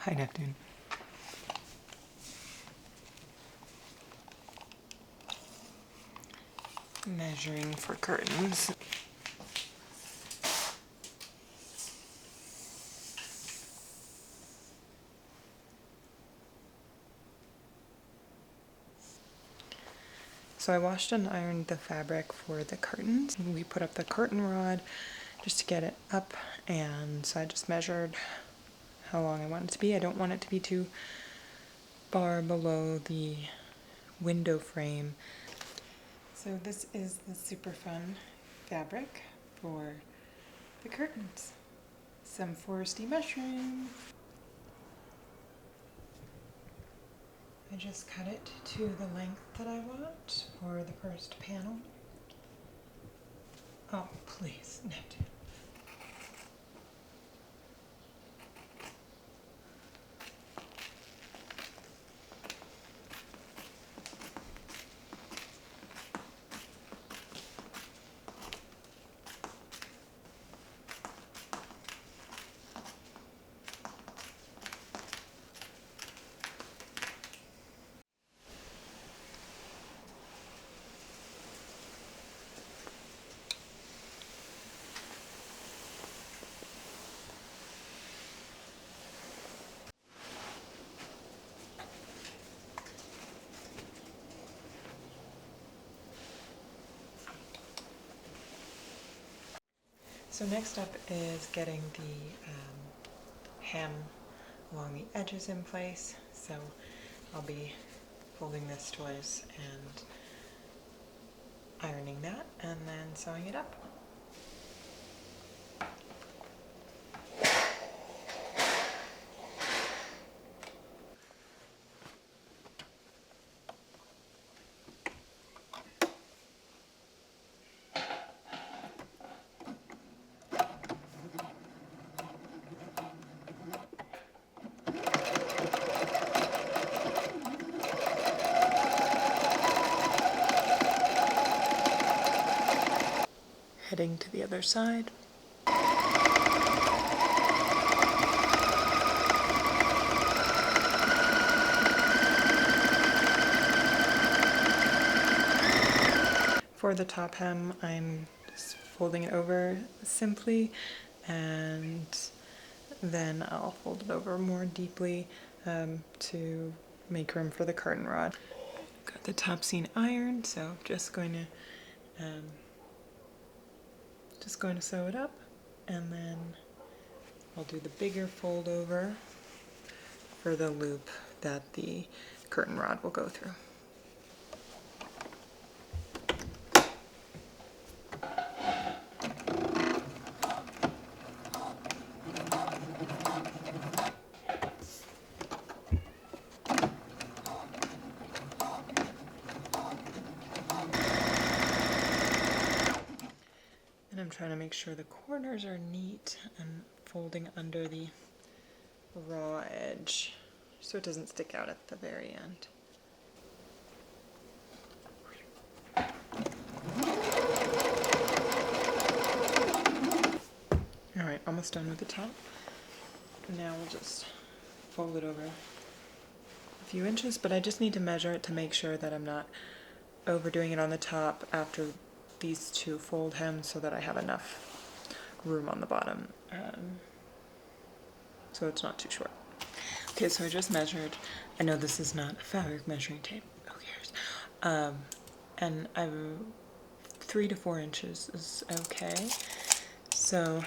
Hi, Neptune. Measuring for curtains. So I washed and ironed the fabric for the curtains. We put up the curtain rod just to get it up, and so I just measured how long I want it to be. I don't want it to be too far below the window frame. So this is the super fun fabric for the curtains. Some foresty mushrooms. I just cut it to the length that I want for the first panel. Oh, please, Neptune. So next up is getting the hem along the edges in place. So I'll be folding this twice and ironing that and then sewing it up. Heading to the other side. For the top hem, I'm just folding it over simply, and then I'll fold it over more deeply to make room for the curtain rod. Got the top seam ironed, so just going to sew it up, and then I'll do the bigger fold over for the loop that the curtain rod will go through. And I'm trying to make sure the corners are neat and folding under the raw edge so it doesn't stick out at the very end. Alright, almost done with the top. Now we'll just fold it over a few inches, but I just need to measure it to make sure that I'm not overdoing it on the top after these two fold hems so that I have enough room on the bottom, so it's not too short. Okay, so I just measured. I know this is not fabric measuring tape, who cares? And I'm 3 to 4 inches is okay. So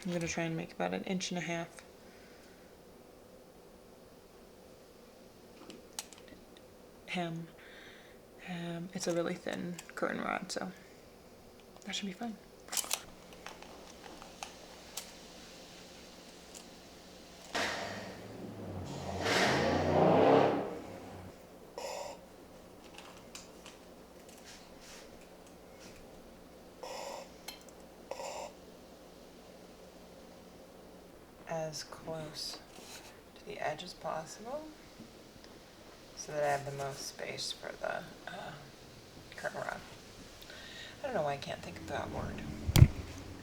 I'm gonna try and make about 1.5 inches. Hem. It's a really thin curtain rod, so that should be fine. As close to the edge as possible so that I have the most space for the curtain rod. I don't know why I can't think of that word.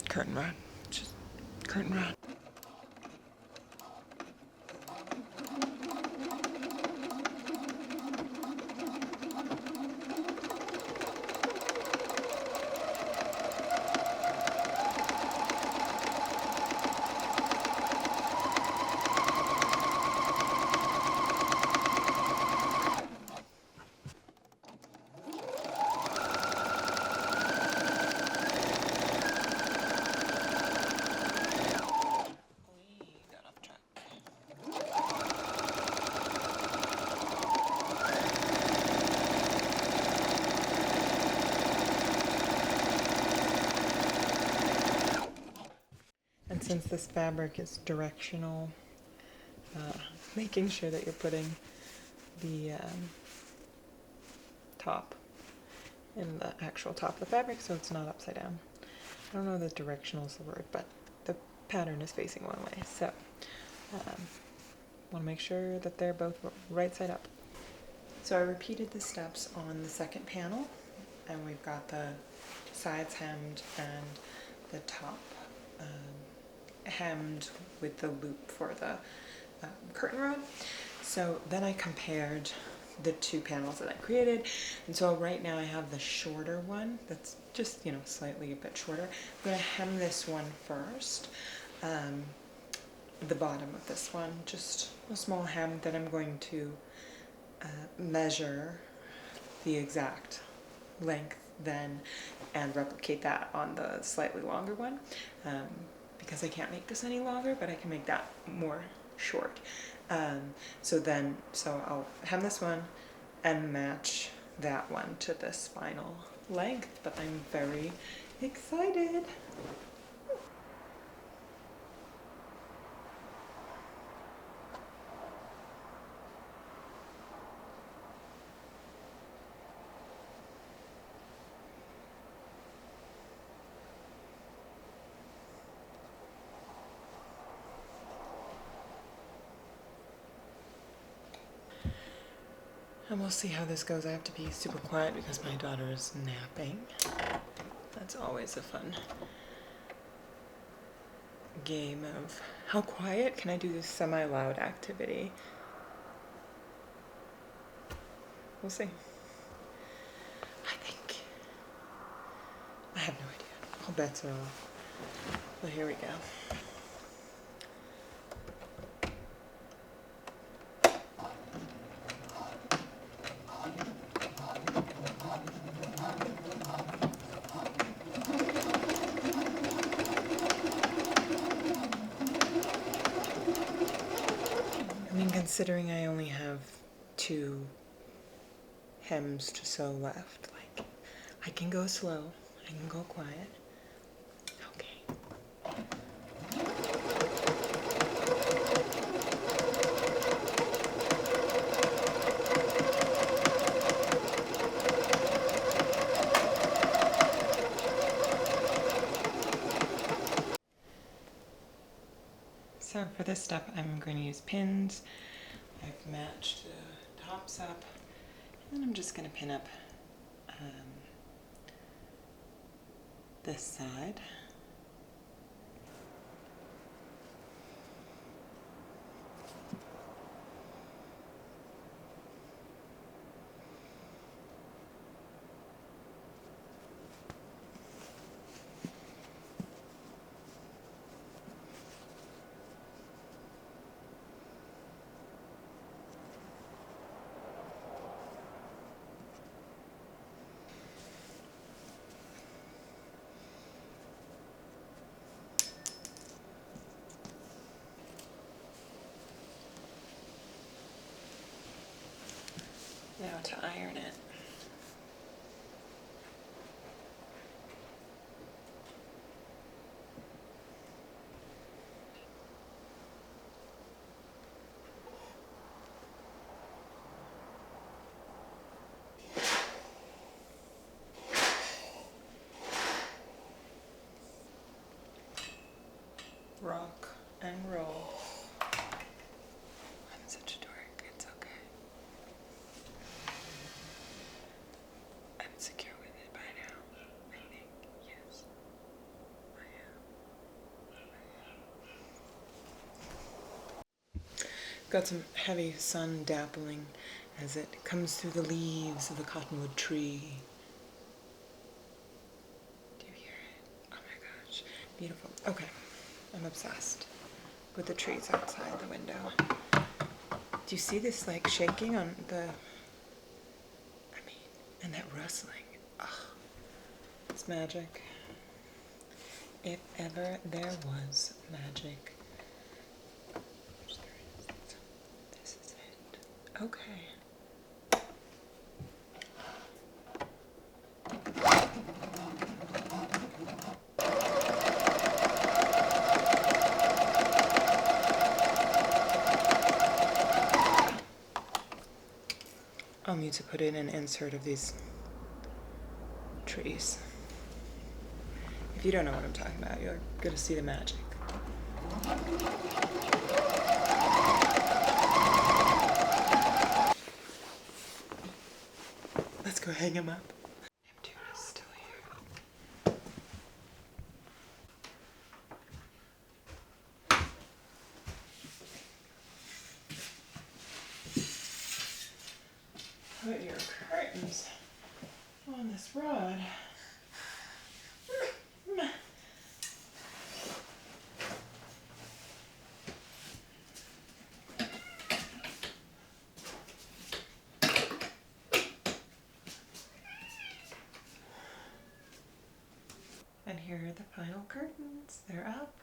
Curtain rod. Just curtain rod. since this fabric is directional, making sure that you're putting the top in the actual top of the fabric so it's not upside down. I don't know that directional is the word, but the pattern is facing one way, so want to make sure that they're both right side up. So I repeated the steps on the second panel, and we've got the sides hemmed and the top hemmed with the loop for the curtain rod. So then I compared the two panels that I created, and so right now I have the shorter one that's just, you know, slightly a bit shorter. I'm going to hem this one first, the bottom of this one, just a small hem. Then I'm going to measure the exact length then and replicate that on the slightly longer one, because I can't make this any longer, but I can make that more short. So I'll hem this one and match that one to this final length, but I'm very excited. And we'll see how this goes. I have to be super quiet because my daughter is napping. That's always a fun game of how quiet can I do this semi-loud activity. We'll see. I have no idea. All bets are off. Well, here we go. Considering I only have 2 hems to sew left, like, I can go slow, I can go quiet. Okay. So for this step, I'm going to use pins. I've matched the tops up, and then I'm just going to pin up this side. Now to iron it. Rock and roll. I'm such a dork, it's okay. I'm secure with it by now, I think. Yes, I am. Got some heavy sun dappling as it comes through the leaves of the cottonwood tree. Do you hear it? Oh my gosh, beautiful. Okay, I'm obsessed with the trees outside the window. Do you see this like shaking on the, and that rustling? Oh, it's magic. If ever there was magic. This is it. Okay. to put in an insert of these trees. If you don't know what I'm talking about, you're gonna see the magic. Let's go hang him up. Neptune is still here. Put your curtains on this rod. And here are the final curtains. They're up.